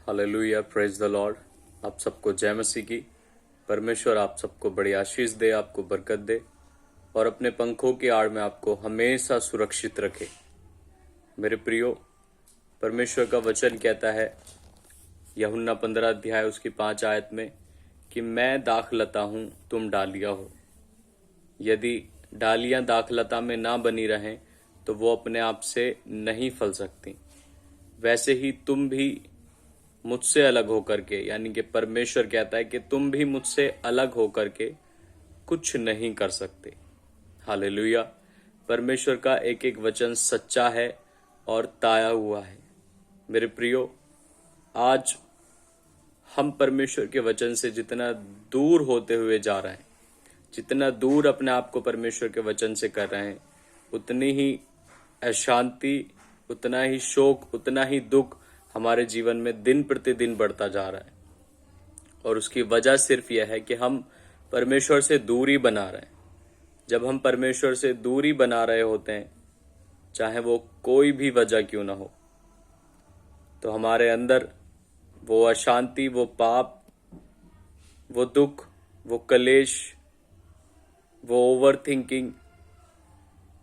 Hallelujah, praise the Lord. आप सबको जय मसीह की। परमेश्वर आप सबको बड़ी आशीष दे, आपको बरकत दे और अपने पंखों की आड़ में आपको हमेशा सुरक्षित रखे। मेरे प्रियो, परमेश्वर का वचन कहता है यूहन्ना 15 अध्याय उसकी 5 आयत में कि मैं दाखलता हूँ, तुम डालियां हो। यदि डालियां दाखलता में ना बनी रहें तो वो अपने आप से नहीं फल सकती। वैसे ही तुम भी मुझसे अलग होकर के, यानी कि परमेश्वर कहता है कि तुम भी मुझसे अलग होकर के कुछ नहीं कर सकते। हालेलुया। परमेश्वर का एक एक वचन सच्चा है और ताया हुआ है। मेरे प्रियो, आज हम परमेश्वर के वचन से जितना दूर होते हुए जा रहे हैं, जितना दूर अपने आप को परमेश्वर के वचन से कर रहे हैं, उतनी ही अशांति, उतना ही शोक, उतना ही दुख हमारे जीवन में दिन प्रतिदिन बढ़ता जा रहा है। और उसकी वजह सिर्फ यह है कि हम परमेश्वर से दूरी बना रहे हैं। जब हम परमेश्वर से दूरी बना रहे होते हैं, चाहे वो कोई भी वजह क्यों ना हो, तो हमारे अंदर वो अशांति, वो पाप, वो दुख, वो कलेश, वो ओवर थिंकिंग,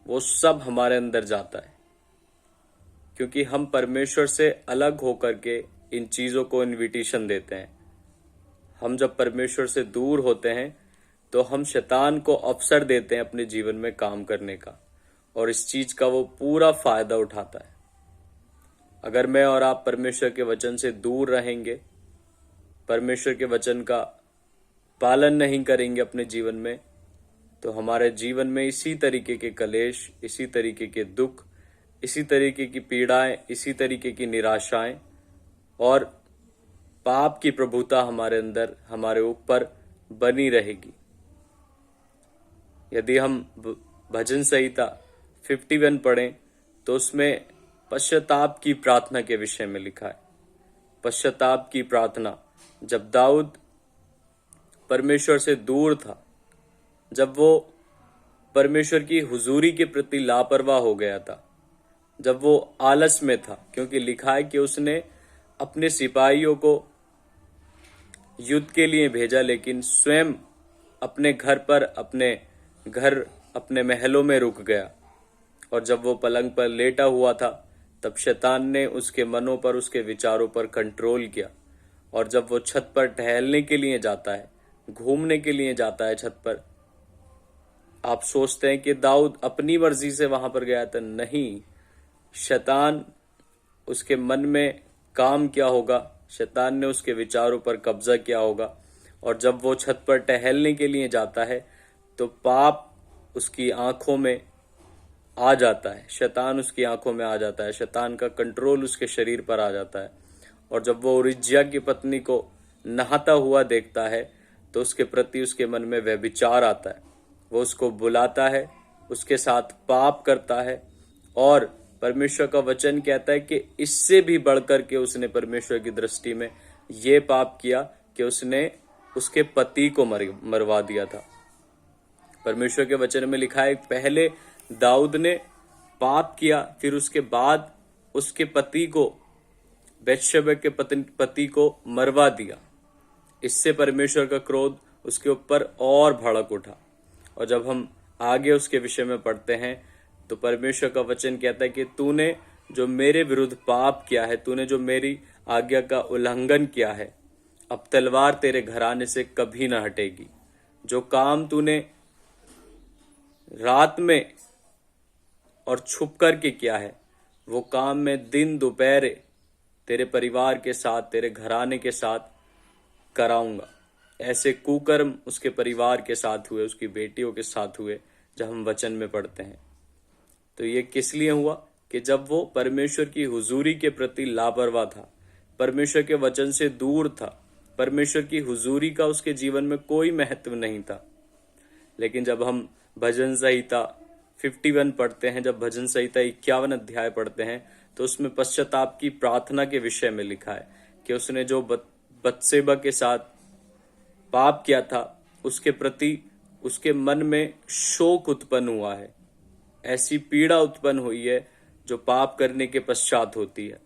वो सब हमारे अंदर जाता है। क्योंकि हम परमेश्वर से अलग होकर के इन चीज़ों को इन्विटेशन देते हैं। हम जब परमेश्वर से दूर होते हैं तो हम शैतान को अवसर देते हैं अपने जीवन में काम करने का, और इस चीज़ का वो पूरा फायदा उठाता है। अगर मैं और आप परमेश्वर के वचन से दूर रहेंगे, परमेश्वर के वचन का पालन नहीं करेंगे अपने जीवन में, तो हमारे जीवन में इसी तरीके के कलेश, इसी तरीके के दुख, इसी तरीके की पीड़ाएं, इसी तरीके की निराशाएं और पाप की प्रभुता हमारे अंदर, हमारे ऊपर बनी रहेगी। यदि हम भजन संहिता 51 पढ़ें तो उसमें पश्चाताप की प्रार्थना के विषय में लिखा है। पश्चाताप की प्रार्थना, जब दाऊद परमेश्वर से दूर था, जब वो परमेश्वर की हुजूरी के प्रति लापरवाह हो गया था, जब वो आलस में था, क्योंकि लिखा है कि उसने अपने सिपाहियों को युद्ध के लिए भेजा, लेकिन स्वयं अपने अपने महलों में रुक गया। और जब वो पलंग पर लेटा हुआ था, तब शैतान ने उसके मनों पर, उसके विचारों पर कंट्रोल किया। और जब वो छत पर टहलने के लिए जाता है, घूमने के लिए जाता है छत पर, आप सोचते हैं कि दाऊद अपनी मर्जी से वहां पर गया था। नहीं, शैतान, उसके मन में काम किया होगा, शैतान ने उसके विचारों पर कब्जा किया होगा। और जब वो छत पर टहलने के लिए जाता है तो पाप उसकी आंखों में आ जाता है, शैतान उसकी आंखों में आ जाता है, शैतान का कंट्रोल उसके शरीर पर आ जाता है। और जब वो उरिज्या की पत्नी को नहाता हुआ देखता है तो उसके प्रति उसके मन में वह विचार आता है। वो उसको बुलाता है, उसके साथ पाप करता है। और परमेश्वर का वचन कहता है कि इससे भी बढ़कर के उसने परमेश्वर की दृष्टि में ये पाप किया कि उसने उसके पति को मरवा दिया था। परमेश्वर के वचन में लिखा है, पहले दाऊद ने पाप किया, फिर उसके बाद उसके पति को, बैतशेबा के पति को मरवा दिया। इससे परमेश्वर का क्रोध उसके ऊपर और भड़क उठा। और जब हम आगे उसके विषय में पढ़ते हैं तो परमेश्वर का वचन कहता है कि तूने जो मेरे विरुद्ध पाप किया है, तूने जो मेरी आज्ञा का उल्लंघन किया है, अब तलवार तेरे घराने से कभी न हटेगी। जो काम तूने रात में और छुप करके किया है, वो काम मैं दिन दोपहर तेरे परिवार के साथ, तेरे घराने के साथ कराऊंगा। ऐसे कुकर्म उसके परिवार के साथ हुए, उसकी बेटियों के साथ हुए, जब हम वचन में पढ़ते हैं। तो ये किस लिए हुआ कि जब वो परमेश्वर की हुजूरी के प्रति लापरवाह था, परमेश्वर के वचन से दूर था, परमेश्वर की हुजूरी का उसके जीवन में कोई महत्व नहीं था। लेकिन जब हम भजन संहिता 51 पढ़ते हैं, जब भजन संहिता 51 अध्याय पढ़ते हैं, तो उसमें पश्चाताप की प्रार्थना के विषय में लिखा है कि उसने जो बत्सेबा के साथ पाप किया था, उसके प्रति उसके मन में शोक उत्पन्न हुआ है। ऐसी पीड़ा उत्पन्न हुई है जो पाप करने के पश्चात होती है।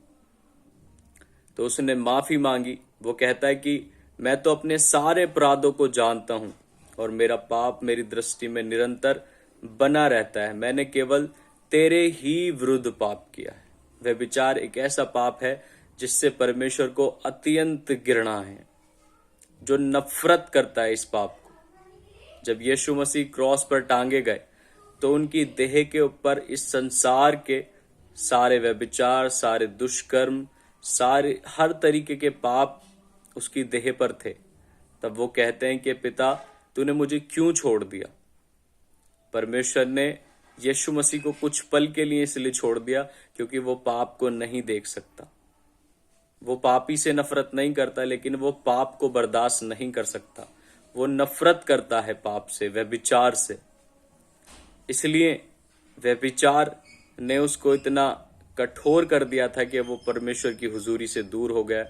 तो उसने माफी मांगी। वो कहता है कि मैं तो अपने सारे अपराधों को जानता हूं और मेरा पाप मेरी दृष्टि में निरंतर बना रहता है। मैंने केवल तेरे ही विरुद्ध पाप किया है। व्यभिचार एक ऐसा पाप है जिससे परमेश्वर को अत्यंत घृणा है, जो नफरत करता है इस पाप को। जब यीशु मसीह क्रॉस पर टांगे गए तो उनकी देह के ऊपर इस संसार के सारे व्यभिचार, सारे दुष्कर्म, सारे हर तरीके के पाप उसकी देह पर थे। तब वो कहते हैं कि पिता, तूने मुझे क्यों छोड़ दिया। परमेश्वर ने यीशु मसीह को कुछ पल के लिए इसलिए छोड़ दिया क्योंकि वो पाप को नहीं देख सकता। वो पापी से नफरत नहीं करता, लेकिन वो पाप को बर्दाश्त नहीं कर सकता। वो नफरत करता है पाप से, व्यभिचार से। इसलिए व्यभिचार ने उसको इतना कठोर कर दिया था कि वो परमेश्वर की हुजूरी से दूर हो गया।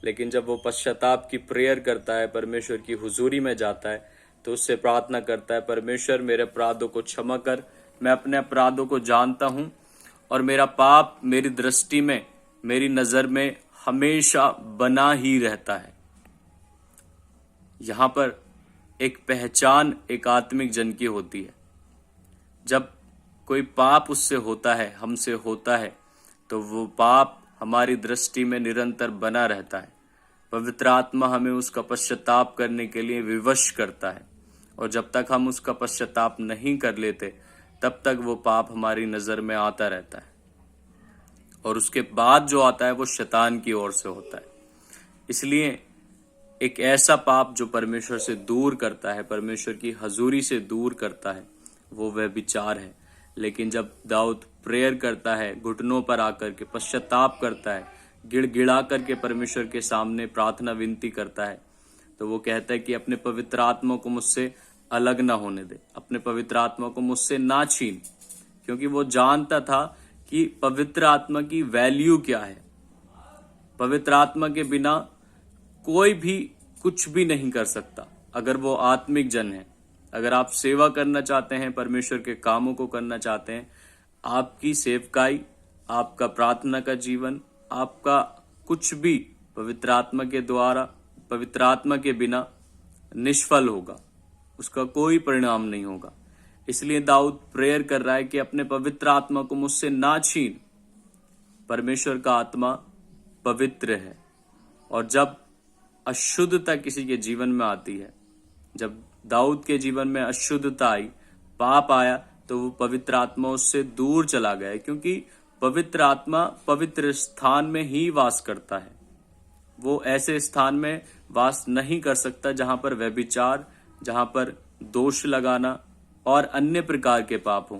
लेकिन जब वो पश्चाताप की प्रेयर करता है, परमेश्वर की हुजूरी में जाता है, तो उससे प्रार्थना करता है, परमेश्वर मेरे अपराधों को क्षमा कर। मैं अपने अपराधों को जानता हूं और मेरा पाप मेरी दृष्टि में, मेरी नजर में हमेशा बना ही रहता है। यहां पर एक पहचान एक आत्मिक जन की होती है। जब कोई पाप उससे होता है, हमसे होता है, तो वो पाप हमारी दृष्टि में निरंतर बना रहता है। पवित्र आत्मा हमें उसका पश्चाताप करने के लिए विवश करता है, और जब तक हम उसका पश्चाताप नहीं कर लेते तब तक वो पाप हमारी नजर में आता रहता है, और उसके बाद जो आता है वो शैतान की ओर से होता है। इसलिए एक ऐसा पाप जो परमेश्वर से दूर करता है, परमेश्वर की हजूरी से दूर करता है, वो व्यभिचार है। लेकिन जब दाऊद प्रेयर करता है, घुटनों पर आकर के पश्चाताप करता है, गिड़गिड़ा करके परमेश्वर के सामने प्रार्थना विनती करता है, तो वो कहता है कि अपने पवित्र आत्मा को मुझसे अलग ना होने दे, अपने पवित्र आत्मा को मुझसे ना छीन। क्योंकि वो जानता था कि पवित्र आत्मा की वैल्यू क्या है। पवित्र आत्मा के बिना कोई भी कुछ भी नहीं कर सकता। अगर वो आत्मिक जन है, अगर आप सेवा करना चाहते हैं, परमेश्वर के कामों को करना चाहते हैं, आपकी सेवकाई, आपका प्रार्थना का जीवन, आपका कुछ भी पवित्र आत्मा के द्वारा, पवित्र आत्मा के बिना निष्फल होगा, उसका कोई परिणाम नहीं होगा। इसलिए दाऊद प्रेयर कर रहा है कि अपने पवित्र आत्मा को मुझसे ना छीन। परमेश्वर का आत्मा पवित्र है, और जब अशुद्धता किसी के जीवन में आती है, जब दाऊद के जीवन में अशुद्धता आई, पाप आया, तो वो पवित्र आत्मा उससे दूर चला गया, क्योंकि पवित्र आत्मा पवित्र स्थान में ही वास करता है। वो ऐसे स्थान में वास नहीं कर सकता जहां पर व्यभिचार, जहां पर दोष लगाना और अन्य प्रकार के पाप हों।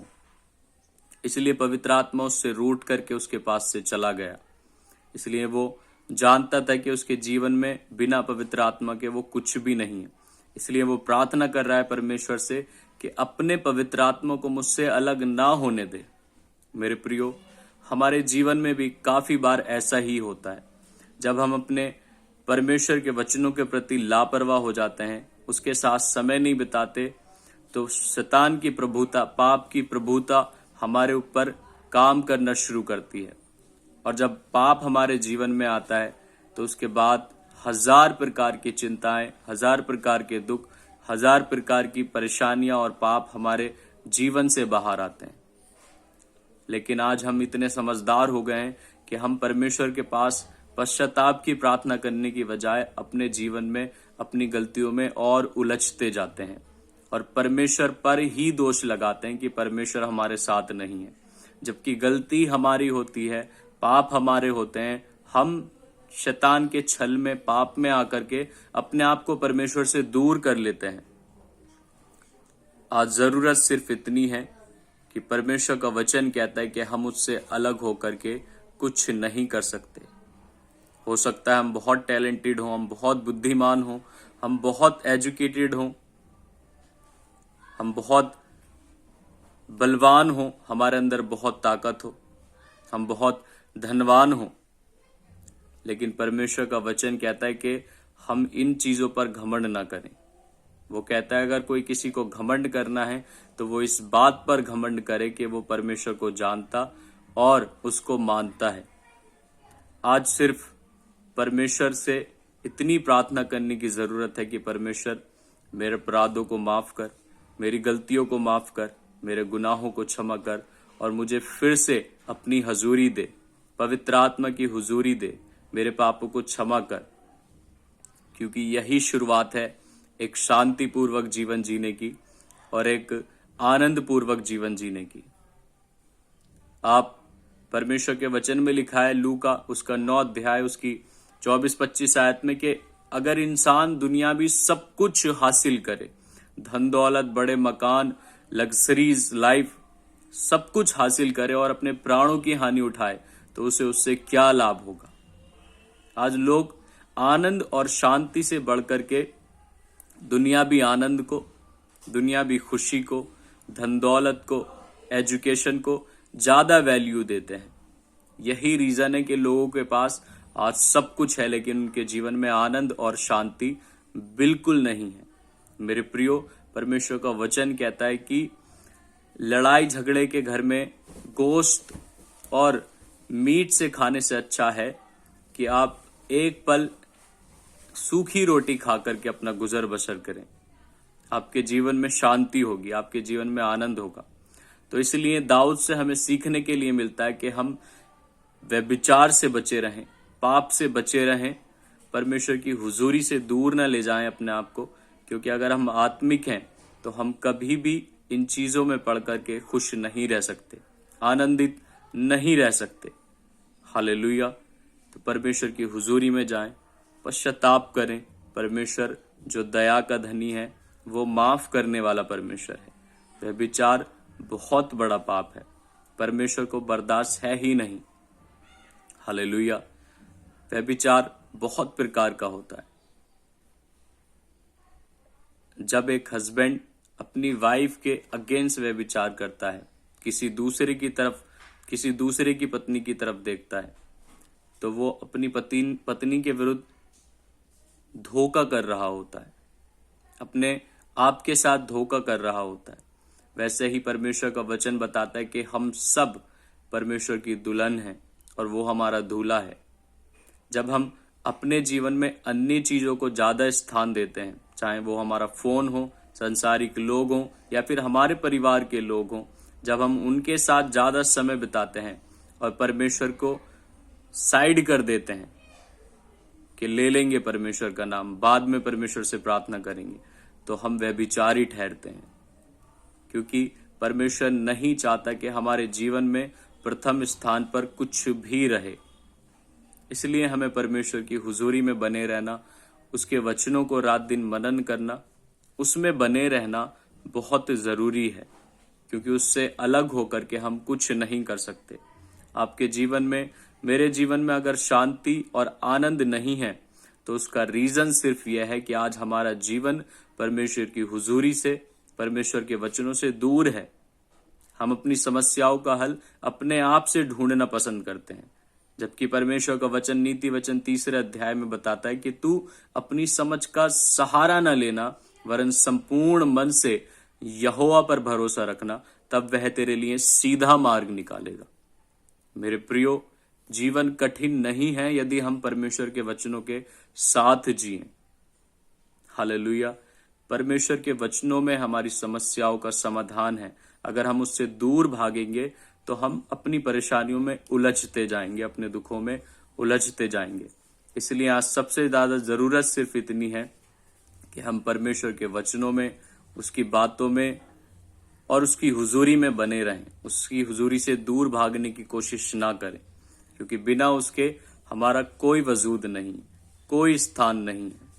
इसलिए पवित्र आत्मा उससे रूठ करके उसके पास से चला गया। इसलिए वो जानता था कि उसके जीवन में बिना पवित्र आत्मा के वो कुछ भी नहीं है। इसलिए वो प्रार्थना कर रहा है परमेश्वर से कि अपने पवित्र आत्मा को मुझसे अलग ना होने दे। मेरे प्रियो, हमारे जीवन में भी काफी बार ऐसा ही होता है। जब हम अपने परमेश्वर के वचनों के प्रति लापरवाह हो जाते हैं, उसके साथ समय नहीं बिताते, तो शैतान की प्रभुता, पाप की प्रभुता हमारे ऊपर काम करना शुरू करती है। और जब पाप हमारे जीवन में आता है तो उसके बाद 1000 प्रकार की चिंताएं, 1000 प्रकार के दुख, 1000 प्रकार की परेशानियां और पाप हमारे जीवन से बाहर आते हैं। लेकिन आज हम इतने समझदार हो गए हैं कि हम परमेश्वर के पास पश्चाताप की प्रार्थना करने की बजाय अपने जीवन में, अपनी गलतियों में और उलझते जाते हैं, और परमेश्वर पर ही दोष लगाते हैं कि परमेश्वर हमारे साथ नहीं है। जबकि गलती हमारी होती है, पाप हमारे होते हैं। हम शैतान के छल में, पाप में आकर के अपने आप को परमेश्वर से दूर कर लेते हैं। आज जरूरत सिर्फ इतनी है कि परमेश्वर का वचन कहता है कि हम उससे अलग होकर के कुछ नहीं कर सकते। हो सकता है हम बहुत टैलेंटेड हों, हम बहुत बुद्धिमान हों, हम बहुत एजुकेटेड हों, हम बहुत बलवान हों, हमारे अंदर बहुत ताकत हो, हम बहुत धनवान हों, लेकिन परमेश्वर का वचन कहता है कि हम इन चीजों पर घमंड ना करें। वो कहता है अगर कोई किसी को घमंड करना है तो वो इस बात पर घमंड करे कि वो परमेश्वर को जानता और उसको मानता है। आज सिर्फ परमेश्वर से इतनी प्रार्थना करने की जरूरत है कि परमेश्वर मेरे अपराधों को माफ कर, मेरी गलतियों को माफ कर, मेरे गुनाहों को क्षमा कर और मुझे फिर से अपनी हजूरी दे, पवित्र आत्मा की हुजूरी दे, मेरे पापों को क्षमा कर, क्योंकि यही शुरुआत है एक शांतिपूर्वक जीवन जीने की और एक आनंद पूर्वक जीवन जीने की। आप परमेश्वर के वचन में लिखा है लूका उसका 9 अध्याय उसकी 24-25 आयत में कि अगर इंसान दुनियावी सब कुछ हासिल करे, धन दौलत, बड़े मकान, लग्जरीज लाइफ सब कुछ हासिल करे और अपने प्राणों की हानि उठाए तो उसे उससे क्या लाभ होगा। आज लोग आनंद और शांति से बढ़कर के दुनियावी आनंद को, दुनियावी खुशी को, धन दौलत को, एजुकेशन को ज्यादा वैल्यू देते हैं। यही रीजन है कि लोगों के पास आज सब कुछ है लेकिन उनके जीवन में आनंद और शांति बिल्कुल नहीं है। मेरे प्रियो, परमेश्वर का वचन कहता है कि लड़ाई झगड़े के घर में गोश्त और मीट से खाने से अच्छा है कि आप एक पल सूखी रोटी खा करके अपना गुजर बसर करें। आपके जीवन में शांति होगी, आपके जीवन में आनंद होगा। तो इसलिए दाऊद से हमें सीखने के लिए मिलता है कि हम व्यभिचार से बचे रहें, पाप से बचे रहें, परमेश्वर की हुजूरी से दूर न ले जाएं अपने आप को, क्योंकि अगर हम आत्मिक हैं तो हम कभी भी इन चीजों में पढ़ करके खुश नहीं रह सकते, आनंदित नहीं रह सकते। हालेलुया। तो परमेश्वर की हुजूरी में जाएं, पश्चाताप करें। परमेश्वर जो दया का धनी है वो माफ करने वाला परमेश्वर है। व्यभिचार बहुत बड़ा पाप है, परमेश्वर को बर्दाश्त है ही नहीं। हालेलुया। व्यभिचार बहुत प्रकार का होता है। जब एक हस्बैंड अपनी वाइफ के अगेंस्ट व्यभिचार करता है, किसी दूसरे की पत्नी की तरफ देखता है, तो वो अपनी पत्नी के विरुद्ध धोखा कर रहा होता है, अपने आप के साथ धोखा कर रहा होता है। वैसे ही परमेश्वर का वचन बताता है कि हम सब परमेश्वर की दुल्हन हैं और वो हमारा दूल्हा है। जब हम अपने जीवन में अन्य चीजों को ज्यादा स्थान देते हैं, चाहे वो हमारा फोन हो, संसारिक लोग हों या फिर हमारे परिवार के लोग हों, जब हम उनके साथ ज्यादा समय बिताते हैं और परमेश्वर को साइड कर देते हैं कि ले लेंगे परमेश्वर का नाम, बाद में परमेश्वर से प्रार्थना करेंगे, तो हम व्यभिचारी ठहरते हैं। क्योंकि परमेश्वर नहीं चाहता कि हमारे जीवन में प्रथम स्थान पर कुछ भी रहे। इसलिए हमें परमेश्वर की हुजूरी में बने रहना, उसके वचनों को रात दिन मनन करना, उसमें बने रहना बहुत जरूरी है, क्योंकि उससे अलग होकर के हम कुछ नहीं कर सकते। आपके जीवन में, मेरे जीवन में अगर शांति और आनंद नहीं है तो उसका रीजन सिर्फ यह है कि आज हमारा जीवन परमेश्वर की हुजूरी से, परमेश्वर के वचनों से दूर है। हम अपनी समस्याओं का हल अपने आप से ढूंढना पसंद करते हैं, जबकि परमेश्वर का वचन नीति वचन 3 अध्याय में बताता है कि तू अपनी समझ का सहारा न लेना, वरन संपूर्ण मन से यहोवा पर भरोसा रखना, तब वह तेरे लिए सीधा मार्ग निकालेगा। मेरे प्रियो, जीवन कठिन नहीं है यदि हम परमेश्वर के वचनों के साथ जिएं। हालेलुया। परमेश्वर के वचनों में हमारी समस्याओं का समाधान है। अगर हम उससे दूर भागेंगे तो हम अपनी परेशानियों में उलझते जाएंगे, अपने दुखों में उलझते जाएंगे। इसलिए आज सबसे ज्यादा जरूरत सिर्फ इतनी है कि हम परमेश्वर के वचनों में, उसकी बातों में और उसकी हुजूरी में बने रहें। उसकी हुजूरी से दूर भागने की कोशिश ना करें, क्योंकि बिना उसके हमारा कोई वजूद नहीं, कोई स्थान नहीं है।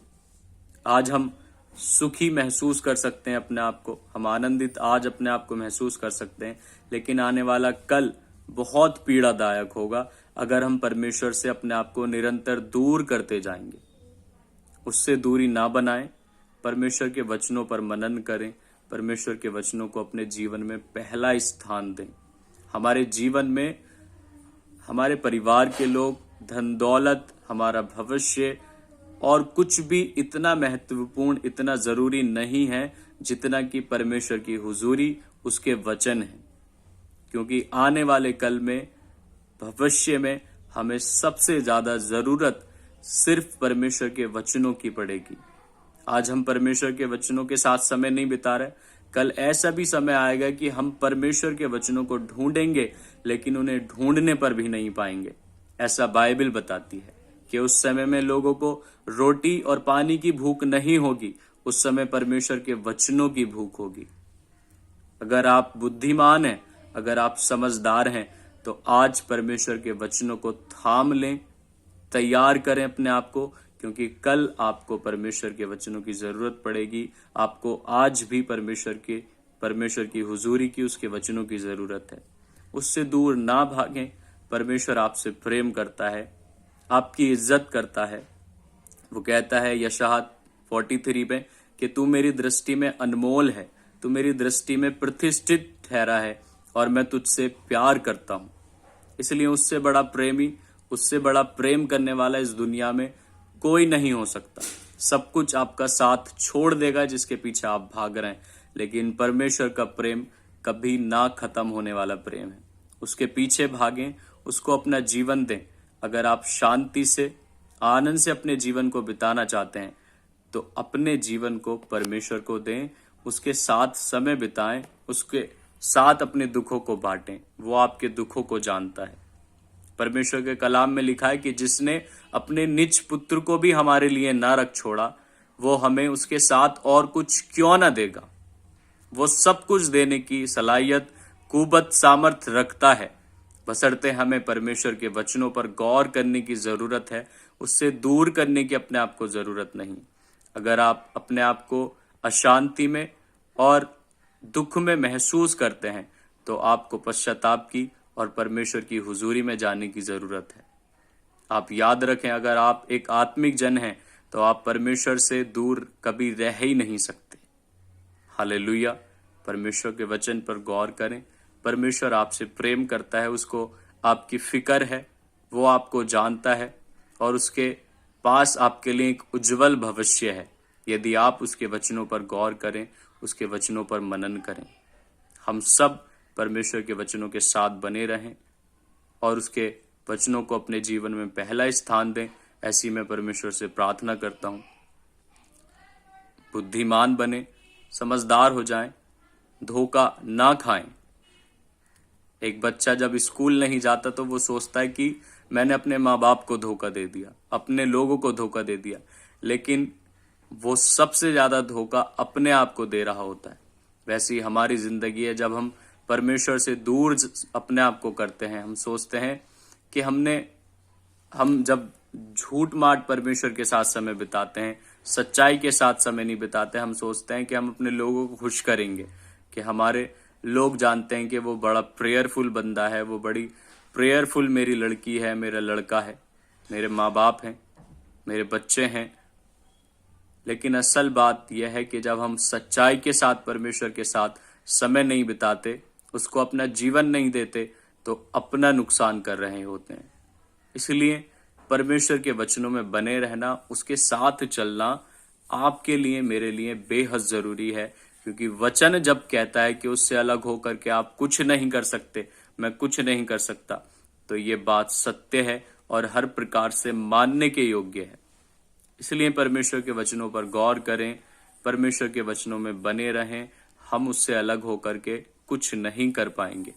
आज हम सुखी महसूस कर सकते हैं अपने आप को, हम आनंदित आज अपने आप को महसूस कर सकते हैं, लेकिन आने वाला कल बहुत पीड़ादायक होगा अगर हम परमेश्वर से अपने आप को निरंतर दूर करते जाएंगे। उससे दूरी ना बनाएं, परमेश्वर के वचनों पर मनन करें, परमेश्वर के वचनों को अपने जीवन में पहला स्थान दें। हमारे जीवन में हमारे परिवार के लोग, धन दौलत, हमारा भविष्य और कुछ भी इतना महत्वपूर्ण, इतना जरूरी नहीं है जितना कि परमेश्वर की हुजूरी, उसके वचन है। क्योंकि आने वाले कल में, भविष्य में हमें सबसे ज्यादा जरूरत सिर्फ परमेश्वर के वचनों की पड़ेगी। आज हम परमेश्वर के वचनों के साथ समय नहीं बिता रहे, कल ऐसा भी समय आएगा कि हम परमेश्वर के वचनों को ढूंढेंगे लेकिन उन्हें ढूंढने पर भी नहीं पाएंगे। ऐसा बाइबल बताती है कि उस समय में लोगों को रोटी और पानी की भूख नहीं होगी, उस समय परमेश्वर के वचनों की भूख होगी। अगर आप बुद्धिमान हैं, अगर आप समझदार हैं, तो आज परमेश्वर के वचनों को थाम लें, तैयार करें अपने आप को, क्योंकि कल आपको परमेश्वर के वचनों की जरूरत पड़ेगी। आपको आज भी परमेश्वर की हुजूरी की, उसके वचनों की जरूरत है। उससे दूर ना भागें। परमेश्वर आपसे प्रेम करता है, आपकी इज्जत करता है। वो कहता है यशायाह 43 में कि तू मेरी दृष्टि में अनमोल है, तू मेरी दृष्टि में प्रतिष्ठित ठहरा है और मैं तुझसे प्यार करता हूं। इसलिए उससे बड़ा प्रेमी, उससे बड़ा प्रेम करने वाला इस दुनिया में कोई नहीं हो सकता। सब कुछ आपका साथ छोड़ देगा जिसके पीछे आप भाग रहे हैं, लेकिन परमेश्वर का प्रेम कभी ना खत्म होने वाला प्रेम है। उसके पीछे भागें, उसको अपना जीवन दें। अगर आप शांति से, आनंद से अपने जीवन को बिताना चाहते हैं तो अपने जीवन को परमेश्वर को दें, उसके साथ समय बिताएं, उसके साथ अपने दुखों को बांटें। वो आपके दुखों को जानता है। परमेश्वर के कलाम में लिखा है कि जिसने अपने निज पुत्र को भी हमारे लिए ना रख छोड़ा, वो हमें उसके साथ और कुछ क्यों ना देगा। वो सब कुछ देने की सलाहियत, कुवत, सामर्थ रखता है, बशर्ते हमें परमेश्वर के वचनों पर गौर करने की जरूरत है, उससे दूर करने की अपने आप को जरूरत नहीं। अगर आप अपने आप को अशांति में और दुख में महसूस करते हैं तो आपको पश्चाताप की और परमेश्वर की हुजूरी में जाने की जरूरत है। आप याद रखें, अगर आप एक आत्मिक जन हैं तो आप परमेश्वर से दूर कभी रह ही नहीं सकते। हालेलुया। परमेश्वर के वचन पर गौर करें। परमेश्वर आपसे प्रेम करता है, उसको आपकी फिक्र है, वो आपको जानता है और उसके पास आपके लिए एक उज्जवल भविष्य है, यदि आप उसके वचनों पर गौर करें, उसके वचनों पर मनन करें। हम सब परमेश्वर के वचनों के साथ बने रहें और उसके वचनों को अपने जीवन में पहला स्थान दें। ऐसी मैं परमेश्वर से प्रार्थना करता हूं। बुद्धिमान बने, समझदार हो जाएं, धोखा ना खाएं। एक बच्चा जब स्कूल नहीं जाता तो वो सोचता है कि मैंने अपने माँ बाप को धोखा दे दिया, अपने लोगों को धोखा दे दिया, लेकिन वो सबसे ज्यादा धोखा अपने आप को दे रहा होता है। वैसी हमारी जिंदगी है। जब हम परमेश्वर से दूर अपने आप को करते हैं, हम सोचते हैं कि हम जब झूठ माट परमेश्वर के साथ समय बिताते हैं, सच्चाई के साथ समय नहीं बिताते, हम सोचते हैं कि हम अपने लोगों को खुश करेंगे, कि हमारे लोग जानते हैं कि वो बड़ा प्रेयरफुल बंदा है, वो बड़ी प्रेयरफुल मेरी लड़की है, मेरा लड़का है, मेरे माँ बाप हैं, मेरे बच्चे हैं। लेकिन असल बात यह है कि जब हम सच्चाई के साथ परमेश्वर के साथ समय नहीं बिताते, उसको अपना जीवन नहीं देते, तो अपना नुकसान कर रहे होते हैं। इसलिए परमेश्वर के वचनों में बने रहना, उसके साथ चलना आपके लिए, मेरे लिए बेहद जरूरी है। क्योंकि वचन जब कहता है कि उससे अलग होकर के आप कुछ नहीं कर सकते, मैं कुछ नहीं कर सकता, तो ये बात सत्य है और हर प्रकार से मानने के योग्य है। इसलिए परमेश्वर के वचनों पर गौर करें, परमेश्वर के वचनों में बने रहें। हम उससे अलग होकर के कुछ नहीं कर पाएंगे।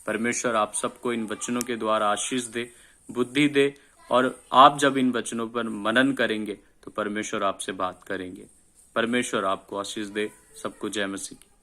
परमेश्वर आप सबको इन वचनों के द्वारा आशीष दे, बुद्धि दे, और आप जब इन वचनों पर मनन करेंगे तो परमेश्वर आपसे बात करेंगे। परमेश्वर आपको आशीष दे। सबको जय मसीह की।